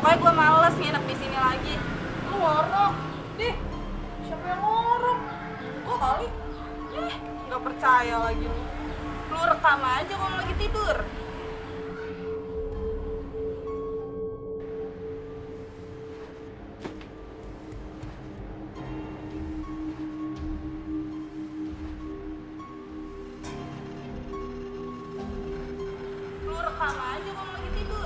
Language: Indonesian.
Pokoknya gue males nginep di sini lagi. Lu ngorok. Dih, siapa yang ngorok? Gua kali. Nggak percaya lagi lu. Lu rekam aja kalau lagi tidur. Lu rekam aja kalau lagi tidur.